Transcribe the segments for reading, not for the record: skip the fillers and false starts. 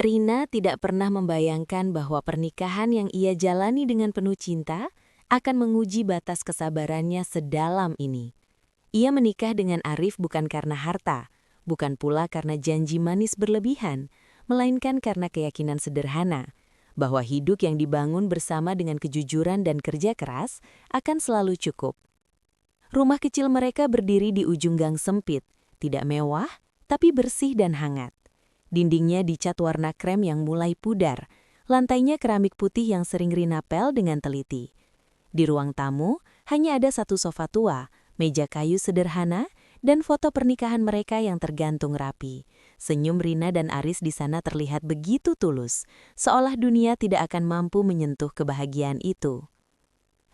Rina tidak pernah membayangkan bahwa pernikahan yang ia jalani dengan penuh cinta akan menguji batas kesabarannya sedalam ini. Ia menikah dengan Arif bukan karena harta, bukan pula karena janji manis berlebihan, melainkan karena keyakinan sederhana bahwa hidup yang dibangun bersama dengan kejujuran dan kerja keras akan selalu cukup. Rumah kecil mereka berdiri di ujung gang sempit, tidak mewah, tapi bersih dan hangat. Dindingnya dicat warna krem yang mulai pudar, lantainya keramik putih yang sering Rina pel dengan teliti. Di ruang tamu, hanya ada satu sofa tua, meja kayu sederhana, dan foto pernikahan mereka yang tergantung rapi. Senyum Rina dan Aris di sana terlihat begitu tulus, seolah dunia tidak akan mampu menyentuh kebahagiaan itu.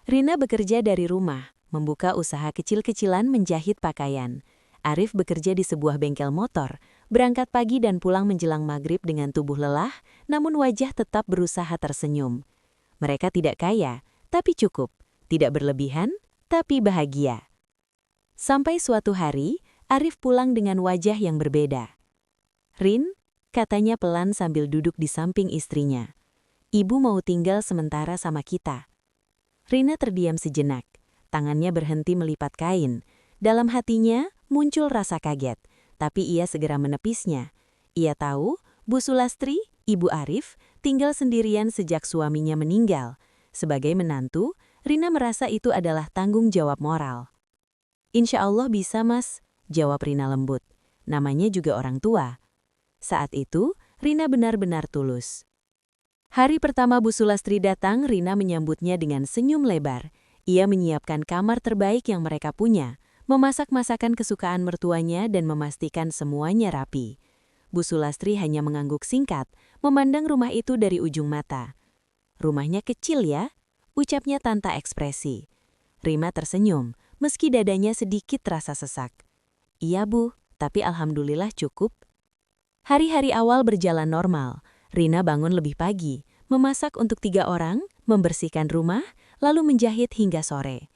Rina bekerja dari rumah, membuka usaha kecil-kecilan menjahit pakaian. Arif bekerja di sebuah bengkel motor, berangkat pagi dan pulang menjelang maghrib dengan tubuh lelah, namun wajah tetap berusaha tersenyum. Mereka tidak kaya, tapi cukup. Tidak berlebihan, tapi bahagia. Sampai suatu hari, Arif pulang dengan wajah yang berbeda. "Rin," katanya pelan sambil duduk di samping istrinya. "Ibu mau tinggal sementara sama kita." Rina terdiam sejenak. Tangannya berhenti melipat kain. Dalam hatinya muncul rasa kaget, tapi ia segera menepisnya. Ia tahu Bu Sulastri, ibu Arif, tinggal sendirian sejak suaminya meninggal. Sebagai menantu, Rina merasa itu adalah tanggung jawab moral. "Insya Allah bisa, Mas," jawab Rina lembut. Namanya juga orang tua. Saat itu, Rina benar-benar tulus. Hari pertama Bu Sulastri datang, Rina menyambutnya dengan senyum lebar. Ia menyiapkan kamar terbaik yang mereka punya, memasak masakan kesukaan mertuanya dan memastikan semuanya rapi. Bu Sulastri hanya mengangguk singkat, memandang rumah itu dari ujung mata. "Rumahnya kecil ya?" ucapnya tanpa ekspresi. Rina tersenyum, meski dadanya sedikit terasa sesak. "Iya Bu, tapi alhamdulillah cukup." Hari-hari awal berjalan normal. Rina bangun lebih pagi, memasak untuk 3 orang, membersihkan rumah, lalu menjahit hingga sore.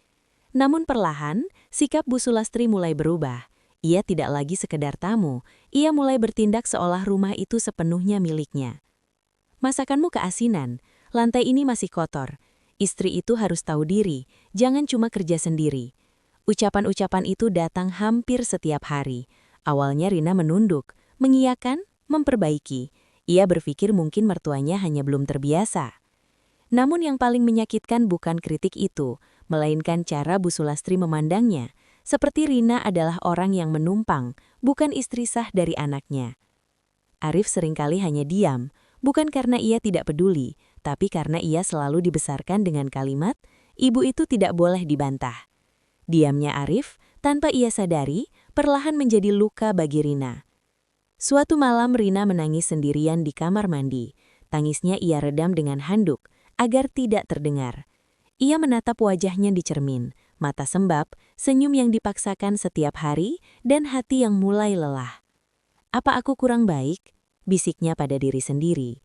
Namun perlahan, sikap Bu Sulastri mulai berubah. Ia tidak lagi sekedar tamu, ia mulai bertindak seolah rumah itu sepenuhnya miliknya. "Masakanmu keasinan, lantai ini masih kotor. Istri itu harus tahu diri, jangan cuma kerja sendiri." Ucapan-ucapan itu datang hampir setiap hari. Awalnya Rina menunduk, mengiyakan, memperbaiki. Ia berpikir mungkin mertuanya hanya belum terbiasa. Namun yang paling menyakitkan bukan kritik itu, melainkan cara Bu Sulastri memandangnya, seperti Rina adalah orang yang menumpang, bukan istri sah dari anaknya. Arif seringkali hanya diam, bukan karena ia tidak peduli, tapi karena ia selalu dibesarkan dengan kalimat, "Ibu itu tidak boleh dibantah." Diamnya Arif, tanpa ia sadari, perlahan menjadi luka bagi Rina. Suatu malam Rina menangis sendirian di kamar mandi. Tangisnya ia redam dengan handuk, agar tidak terdengar. Ia menatap wajahnya di cermin, mata sembab, senyum yang dipaksakan setiap hari, dan hati yang mulai lelah. "Apa aku kurang baik?" bisiknya pada diri sendiri.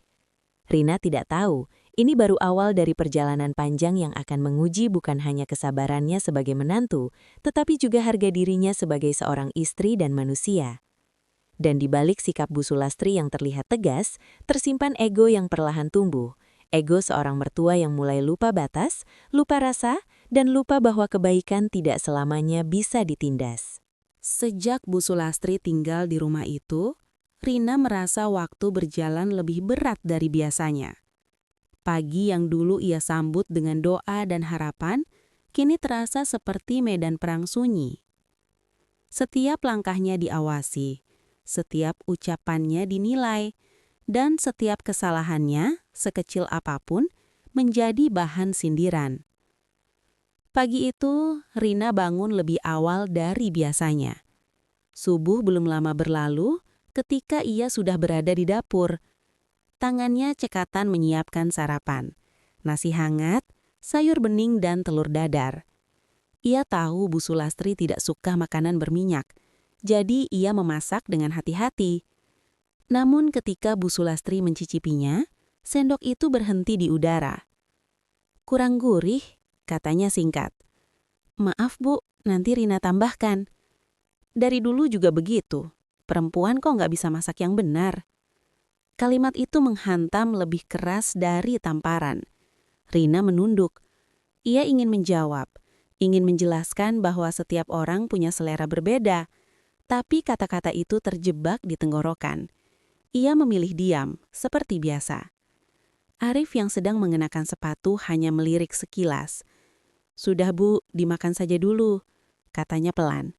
Rina tidak tahu, ini baru awal dari perjalanan panjang yang akan menguji bukan hanya kesabarannya sebagai menantu, tetapi juga harga dirinya sebagai seorang istri dan manusia. Dan di balik sikap Bu Sulastri yang terlihat tegas, tersimpan ego yang perlahan tumbuh. Ego seorang mertua yang mulai lupa batas, lupa rasa, dan lupa bahwa kebaikan tidak selamanya bisa ditindas. Sejak Bu Sulastri tinggal di rumah itu, Rina merasa waktu berjalan lebih berat dari biasanya. Pagi yang dulu ia sambut dengan doa dan harapan, kini terasa seperti medan perang sunyi. Setiap langkahnya diawasi, setiap ucapannya dinilai, dan setiap kesalahannya, sekecil apapun, menjadi bahan sindiran. Pagi itu, Rina bangun lebih awal dari biasanya. Subuh belum lama berlalu ketika ia sudah berada di dapur. Tangannya cekatan menyiapkan sarapan, nasi hangat, sayur bening dan telur dadar. Ia tahu Bu Sulastri tidak suka makanan berminyak, jadi ia memasak dengan hati-hati. Namun ketika Bu Sulastri mencicipinya, sendok itu berhenti di udara. "Kurang gurih," katanya singkat. "Maaf Bu, nanti Rina tambahkan." "Dari dulu juga begitu, perempuan kok nggak bisa masak yang benar?" Kalimat itu menghantam lebih keras dari tamparan. Rina menunduk. Ia ingin menjawab, ingin menjelaskan bahwa setiap orang punya selera berbeda, tapi kata-kata itu terjebak di tenggorokan. Ia memilih diam, seperti biasa. Arif yang sedang mengenakan sepatu hanya melirik sekilas. "Sudah Bu, dimakan saja dulu," katanya pelan.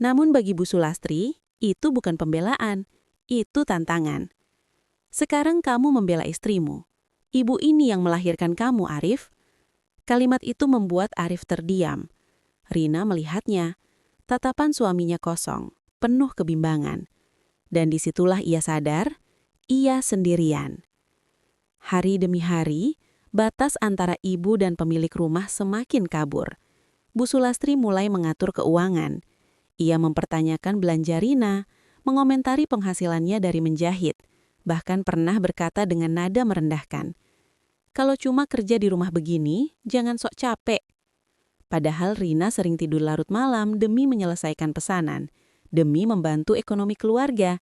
Namun bagi Bu Sulastri, itu bukan pembelaan, itu tantangan. "Sekarang kamu membela istrimu. Ibu ini yang melahirkan kamu, Arif." Kalimat itu membuat Arif terdiam. Rina melihatnya. Tatapan suaminya kosong, penuh kebimbangan. Dan disitulah ia sadar, ia sendirian. Hari demi hari, batas antara ibu dan pemilik rumah semakin kabur. Bu Sulastri mulai mengatur keuangan. Ia mempertanyakan belanja Rina, mengomentari penghasilannya dari menjahit, bahkan pernah berkata dengan nada merendahkan, "Kalau cuma kerja di rumah begini, jangan sok capek." Padahal Rina sering tidur larut malam demi menyelesaikan pesanan, demi membantu ekonomi keluarga.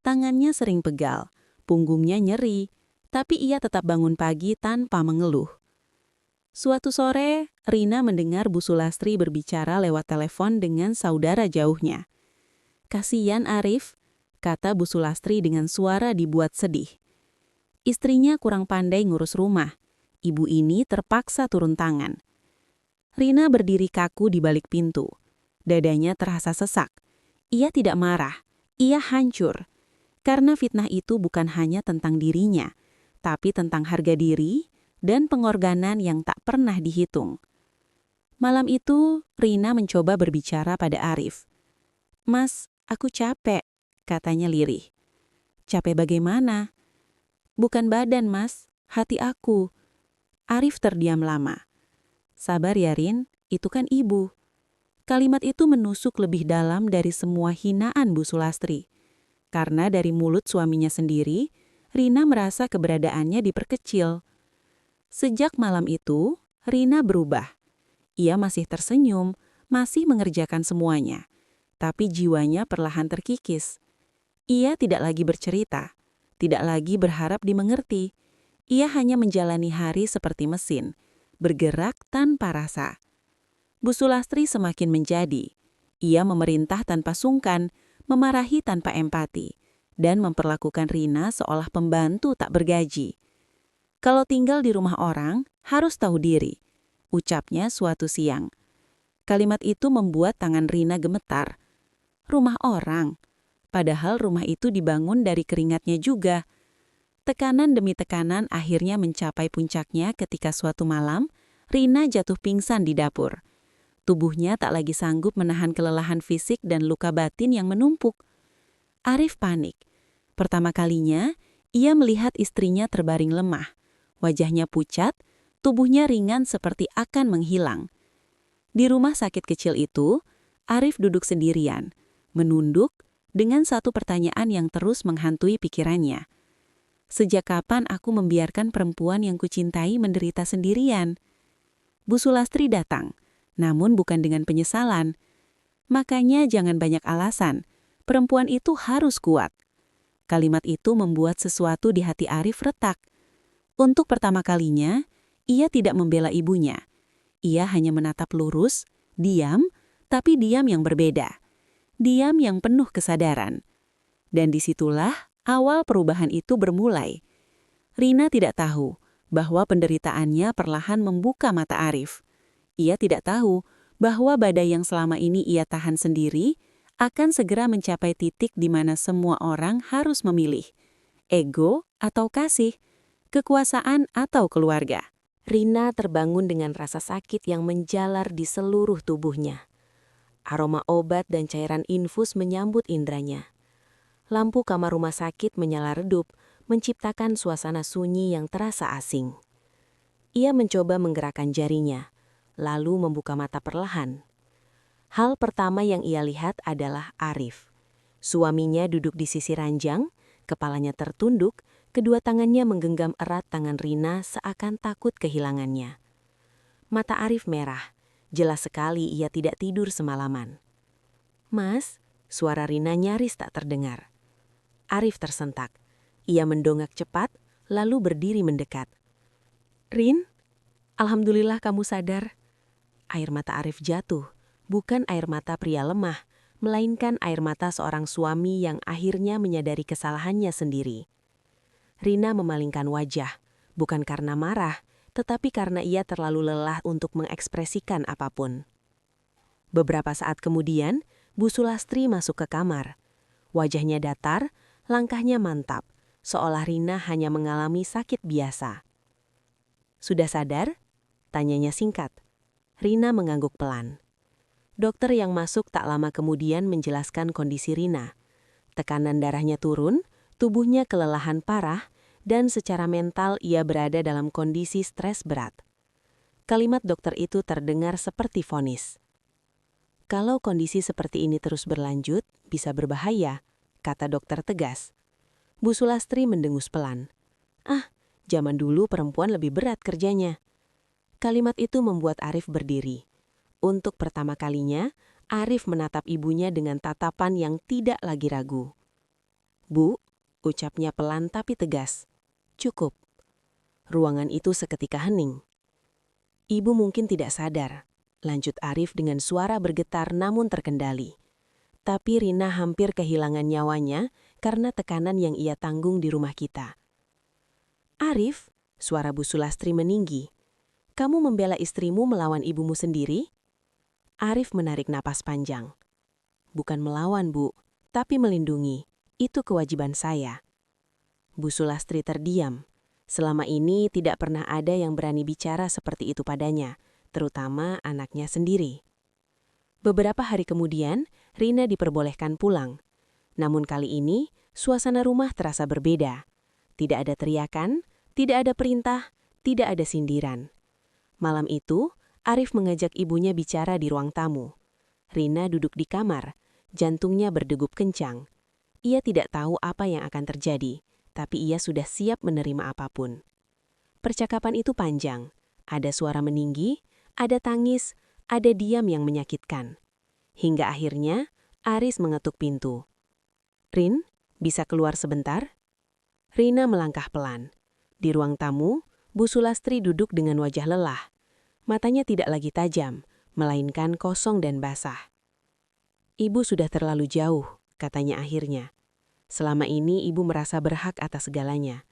Tangannya sering pegal, punggungnya nyeri, tapi ia tetap bangun pagi tanpa mengeluh. Suatu sore, Rina mendengar Bu Sulastri berbicara lewat telepon dengan saudara jauhnya. "Kasian Arif," kata Bu Sulastri dengan suara dibuat sedih. "Istrinya kurang pandai ngurus rumah. Ibu ini terpaksa turun tangan." Rina berdiri kaku di balik pintu. Dadanya terasa sesak. Ia tidak marah, ia hancur. Karena fitnah itu bukan hanya tentang dirinya, tapi tentang harga diri dan pengorbanan yang tak pernah dihitung. Malam itu, Rina mencoba berbicara pada Arif. "Mas, aku capek," katanya lirih. "Capek bagaimana?" "Bukan badan, Mas, hati aku." Arif terdiam lama. "Sabar ya, Rin, itu kan ibu." Kalimat itu menusuk lebih dalam dari semua hinaan Bu Sulastri. Karena dari mulut suaminya sendiri, Rina merasa keberadaannya diperkecil. Sejak malam itu, Rina berubah. Ia masih tersenyum, masih mengerjakan semuanya. Tapi jiwanya perlahan terkikis. Ia tidak lagi bercerita, tidak lagi berharap dimengerti. Ia hanya menjalani hari seperti mesin, bergerak tanpa rasa. Bu Sulastri semakin menjadi. Ia memerintah tanpa sungkan, memarahi tanpa empati, dan memperlakukan Rina seolah pembantu tak bergaji. "Kalau tinggal di rumah orang, harus tahu diri," ucapnya suatu siang. Kalimat itu membuat tangan Rina gemetar. Rumah orang, padahal rumah itu dibangun dari keringatnya juga. Tekanan demi tekanan akhirnya mencapai puncaknya ketika suatu malam, Rina jatuh pingsan di dapur. Tubuhnya tak lagi sanggup menahan kelelahan fisik dan luka batin yang menumpuk. Arif panik. Pertama kalinya, ia melihat istrinya terbaring lemah. Wajahnya pucat, tubuhnya ringan seperti akan menghilang. Di rumah sakit kecil itu, Arif duduk sendirian, menunduk dengan satu pertanyaan yang terus menghantui pikirannya. "Sejak kapan aku membiarkan perempuan yang kucintai menderita sendirian?" Bu Sulastri datang, namun bukan dengan penyesalan. "Makanya jangan banyak alasan, perempuan itu harus kuat." Kalimat itu membuat sesuatu di hati Arif retak. Untuk pertama kalinya, ia tidak membela ibunya. Ia hanya menatap lurus, diam, tapi diam yang berbeda. Diam yang penuh kesadaran. Dan disitulah awal perubahan itu bermulai. Rina tidak tahu bahwa penderitaannya perlahan membuka mata Arif. Ia tidak tahu bahwa badai yang selama ini ia tahan sendiri akan segera mencapai titik di mana semua orang harus memilih, ego atau kasih, kekuasaan atau keluarga. Rina terbangun dengan rasa sakit yang menjalar di seluruh tubuhnya. Aroma obat dan cairan infus menyambut indranya. Lampu kamar rumah sakit menyala redup, menciptakan suasana sunyi yang terasa asing. Ia mencoba menggerakkan jarinya, lalu membuka mata perlahan. Hal pertama yang ia lihat adalah Arif. Suaminya duduk di sisi ranjang, kepalanya tertunduk, kedua tangannya menggenggam erat tangan Rina seakan takut kehilangannya. Mata Arif merah, jelas sekali ia tidak tidur semalaman. "Mas," suara Rina nyaris tak terdengar. Arif tersentak. Ia mendongak cepat, lalu berdiri mendekat. "Rin, alhamdulillah kamu sadar." Air mata Arif jatuh, bukan air mata pria lemah, melainkan air mata seorang suami yang akhirnya menyadari kesalahannya sendiri. Rina memalingkan wajah, bukan karena marah, tetapi karena ia terlalu lelah untuk mengekspresikan apapun. Beberapa saat kemudian, Bu Sulastri masuk ke kamar. Wajahnya datar, langkahnya mantap, seolah Rina hanya mengalami sakit biasa. "Sudah sadar?" tanyanya singkat. Rina mengangguk pelan. Dokter yang masuk tak lama kemudian menjelaskan kondisi Rina. Tekanan darahnya turun, tubuhnya kelelahan parah, dan secara mental ia berada dalam kondisi stres berat. Kalimat dokter itu terdengar seperti vonis. "Kalau kondisi seperti ini terus berlanjut, bisa berbahaya," kata dokter tegas. Bu Sulastri mendengus pelan. "Ah, zaman dulu perempuan lebih berat kerjanya." Kalimat itu membuat Arif berdiri. Untuk pertama kalinya, Arif menatap ibunya dengan tatapan yang tidak lagi ragu. "Bu," ucapnya pelan tapi tegas. "Cukup." Ruangan itu seketika hening. "Ibu mungkin tidak sadar," lanjut Arif dengan suara bergetar namun terkendali. "Tapi Rina hampir kehilangan nyawanya karena tekanan yang ia tanggung di rumah kita." "Arif," suara Bu Sulastri meninggi, "kamu membela istrimu melawan ibumu sendiri?" Arif menarik napas panjang. "Bukan melawan, Bu, tapi melindungi. Itu kewajiban saya." Bu Sulastri terdiam. Selama ini tidak pernah ada yang berani bicara seperti itu padanya, terutama anaknya sendiri. Beberapa hari kemudian, Rina diperbolehkan pulang. Namun kali ini, suasana rumah terasa berbeda. Tidak ada teriakan, tidak ada perintah, tidak ada sindiran. Malam itu, Arif mengajak ibunya bicara di ruang tamu. Rina duduk di kamar, jantungnya berdegup kencang. Ia tidak tahu apa yang akan terjadi, tapi ia sudah siap menerima apapun. Percakapan itu panjang, ada suara meninggi, ada tangis, ada diam yang menyakitkan. Hingga akhirnya, Aris mengetuk pintu. "Rin, bisa keluar sebentar?" Rina melangkah pelan. Di ruang tamu, Bu Sulastri duduk dengan wajah lelah. Matanya tidak lagi tajam, melainkan kosong dan basah. "Ibu sudah terlalu jauh," katanya akhirnya. "Selama ini ibu merasa berhak atas segalanya.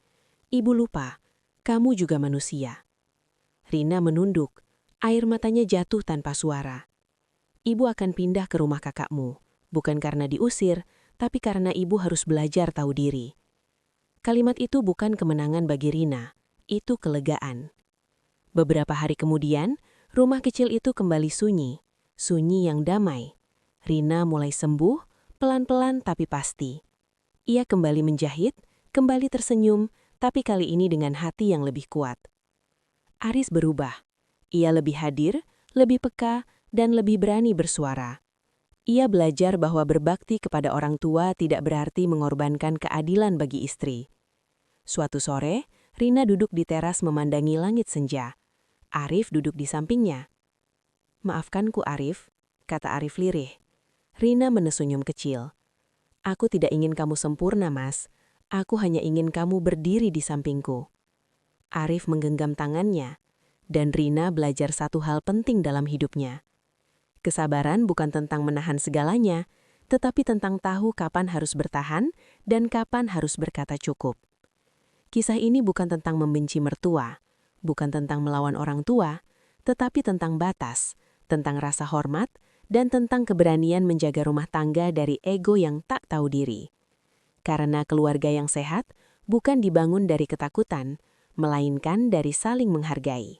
Ibu lupa, kamu juga manusia." Rina menunduk, air matanya jatuh tanpa suara. "Ibu akan pindah ke rumah kakakmu, bukan karena diusir, tapi karena ibu harus belajar tahu diri." Kalimat itu bukan kemenangan bagi Rina, itu kelegaan. Beberapa hari kemudian, rumah kecil itu kembali sunyi, sunyi yang damai. Rina mulai sembuh, pelan-pelan tapi pasti. Ia kembali menjahit, kembali tersenyum, tapi kali ini dengan hati yang lebih kuat. Aris berubah. Ia lebih hadir, lebih peka, dan lebih berani bersuara. Ia belajar bahwa berbakti kepada orang tua tidak berarti mengorbankan keadilan bagi istri. Suatu sore, Rina duduk di teras memandangi langit senja. Arif duduk di sampingnya. "Maafkanku, Arif," kata Arif lirih. Rina menesunyum kecil. "Aku tidak ingin kamu sempurna, Mas. Aku hanya ingin kamu berdiri di sampingku." Arif menggenggam tangannya, dan Rina belajar satu hal penting dalam hidupnya. Kesabaran bukan tentang menahan segalanya, tetapi tentang tahu kapan harus bertahan dan kapan harus berkata cukup. Kisah ini bukan tentang membenci mertua, bukan tentang melawan orang tua, tetapi tentang batas, tentang rasa hormat, dan tentang keberanian menjaga rumah tangga dari ego yang tak tahu diri. Karena keluarga yang sehat bukan dibangun dari ketakutan, melainkan dari saling menghargai.